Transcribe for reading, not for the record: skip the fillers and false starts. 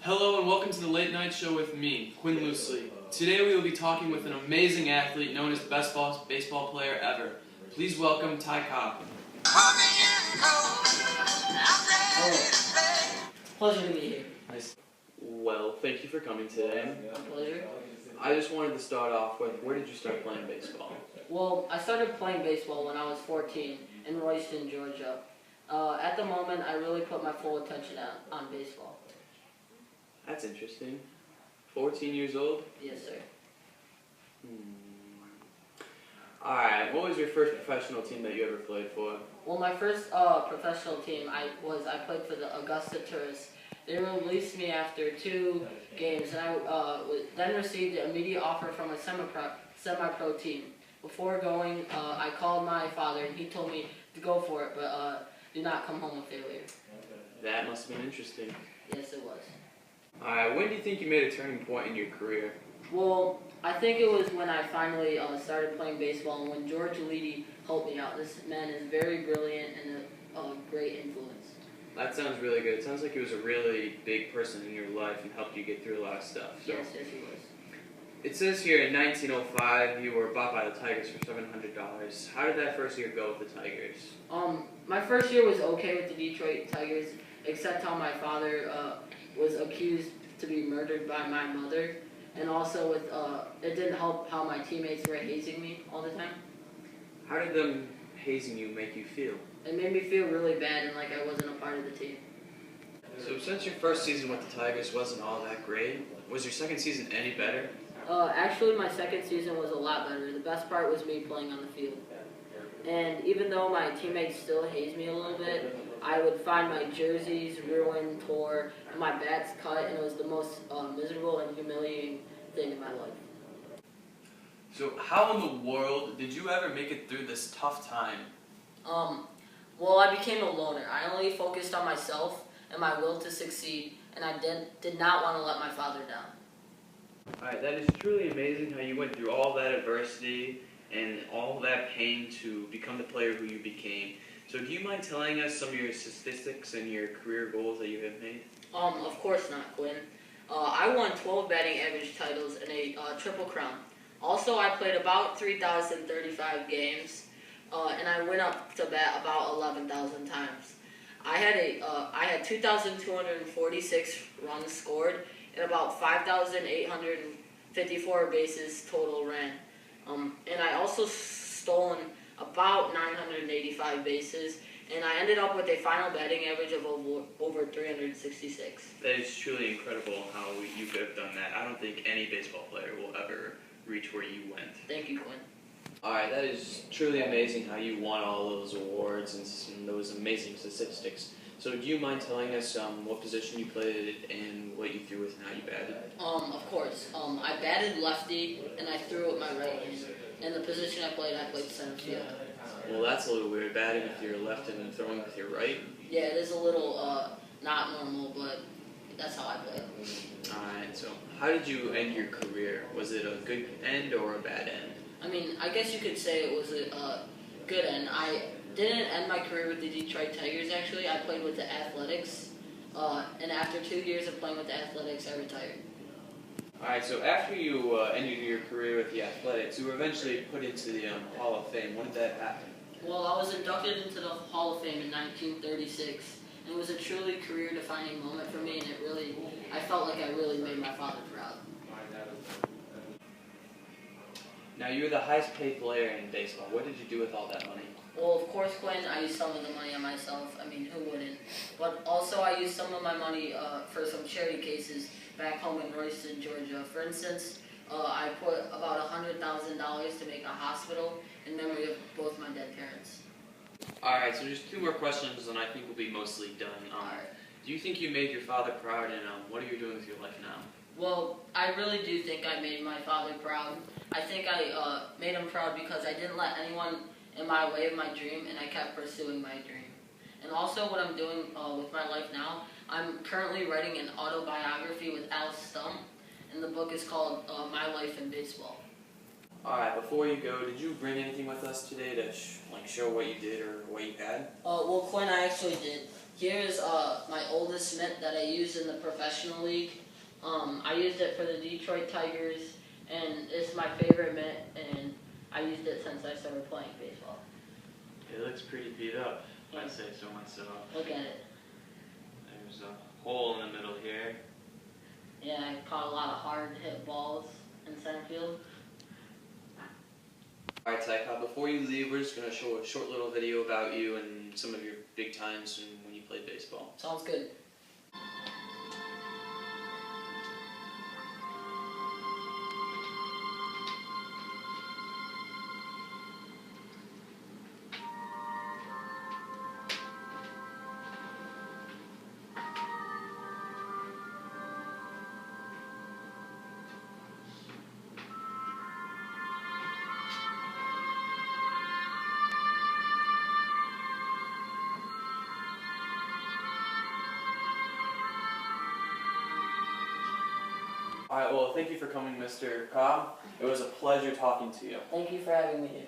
Hello and welcome to the Late Night Show with me, Quinn Loosely. Today we will be talking with an amazing athlete known as the best baseball player ever. Please welcome Ty Cobb. Pleasure to be here. Nice. Well, thank you for coming today. Pleasure. I just wanted to start off with, where did you start playing baseball? Well, I started playing baseball when I was 14 in Royston, Georgia. At the moment, I really put my full attention on baseball. That's interesting. 14 years old? Yes, sir. Alright, what was your first professional team that you ever played for? Well, my first professional team, I played for the Augusta Tourists. They released me after 2 games, and I then received an immediate offer from a semi-pro team. Before going, I called my father, and he told me to go for it, but do not come home a failure. That must have been interesting. Yes, it was. Alright, when do you think you made a turning point in your career? Well, I think it was when I finally started playing baseball and when George Leedy helped me out. This man is very brilliant and a great influence. That sounds really good. It sounds like he was a really big person in your life and helped you get through a lot of stuff. So. Yes, he was. It says here in 1905 you were bought by the Tigers for $700. How did that first year go with the Tigers? My first year was okay with the Detroit Tigers, except how my father was accused to be murdered by my mother, and also with it didn't help how my teammates were hazing me all the time. How did them hazing you make you feel? It made me feel really bad and like I wasn't a part of the team. So since your first season with the Tigers wasn't all that great, was your second season any better? Actually, my second season was a lot better. The best part was me playing on the field. And even though my teammates still hazed me a little bit, I would find my jerseys ruined, tore, and my bats cut, and it was the most miserable and humiliating thing in my life. So how in the world did you ever make it through this tough time? Well, I became a loner. I only focused on myself and my will to succeed, and I did not want to let my father down. Alright, that is truly amazing how you went through all that adversity and all that pain to become the player who you became. So do you mind telling us some of your statistics and your career goals that you have made? Of course not, Quinn. I won 12 batting average titles and a triple crown. Also, I played about 3,035 games, and I went up to bat about 11,000 times. I had 2,246 runs scored and about 5,854 bases total ran. And I also stolen about 985 bases, and I ended up with a final batting average of over 366. That is truly incredible how you could have done that. I don't think any baseball player will ever reach where you went. Thank you, Quinn. Alright, that is truly amazing how you won all those awards and those amazing statistics. So do you mind telling us what position you played and what you threw with and how you batted? Of course. I batted lefty, and I threw with my right hand. And the position I played center field. Well, that's a little weird, batting with your left and throwing with your right. Yeah, it is a little not normal, but that's how I play. Alright, so how did you end your career? Was it a good end or a bad end? I mean, I guess you could say it was a good end. I didn't end my career with the Detroit Tigers, actually. I played with the Athletics, and after 2 years of playing with the Athletics, I retired. Alright, so after you ended your career with the Athletics, you were eventually put into the Hall of Fame. When did that happen? Well, I was inducted into the Hall of Fame in 1936, and it was a truly career-defining moment for me, and I felt like I really made my father proud. Now, you were the highest paid player in baseball. What did you do with all that money? Well, of course, Quinn, I used some of the money on myself. I mean, who wouldn't? But also, I used some of my money for some charity cases back home in Royston, Georgia. For instance, I put about $100,000 to make a hospital in memory of both my dead parents. Alright, so just 2 more questions, and I think we'll be mostly done. Do you think you made your father proud, and what are you doing with your life now? Well, I really do think I made my father proud. I think I made him proud because I didn't let anyone in my way of my dream, and I kept pursuing my dream. And also what I'm doing with my life now, I'm currently writing an autobiography with Alice Stump, and the book is called My Life in Baseball. Alright, before you go, did you bring anything with us today to show what you did or what you had? Well, Quinn, I actually did. Here's my oldest mitt that I used in the professional league. I used it for the Detroit Tigers, and it's my favorite mitt, and I used it since I started playing baseball. It looks pretty beat up, if I say so myself. Look at it. There's a hole in the middle here. Yeah, I caught a lot of hard hit balls in center field. Alright, Ty, before you leave, we're just going to show a short little video about you and some of your big times when you played baseball. Sounds good. Alright, well, thank you for coming, Mr. Cobb. It was a pleasure talking to you. Thank you for having me here.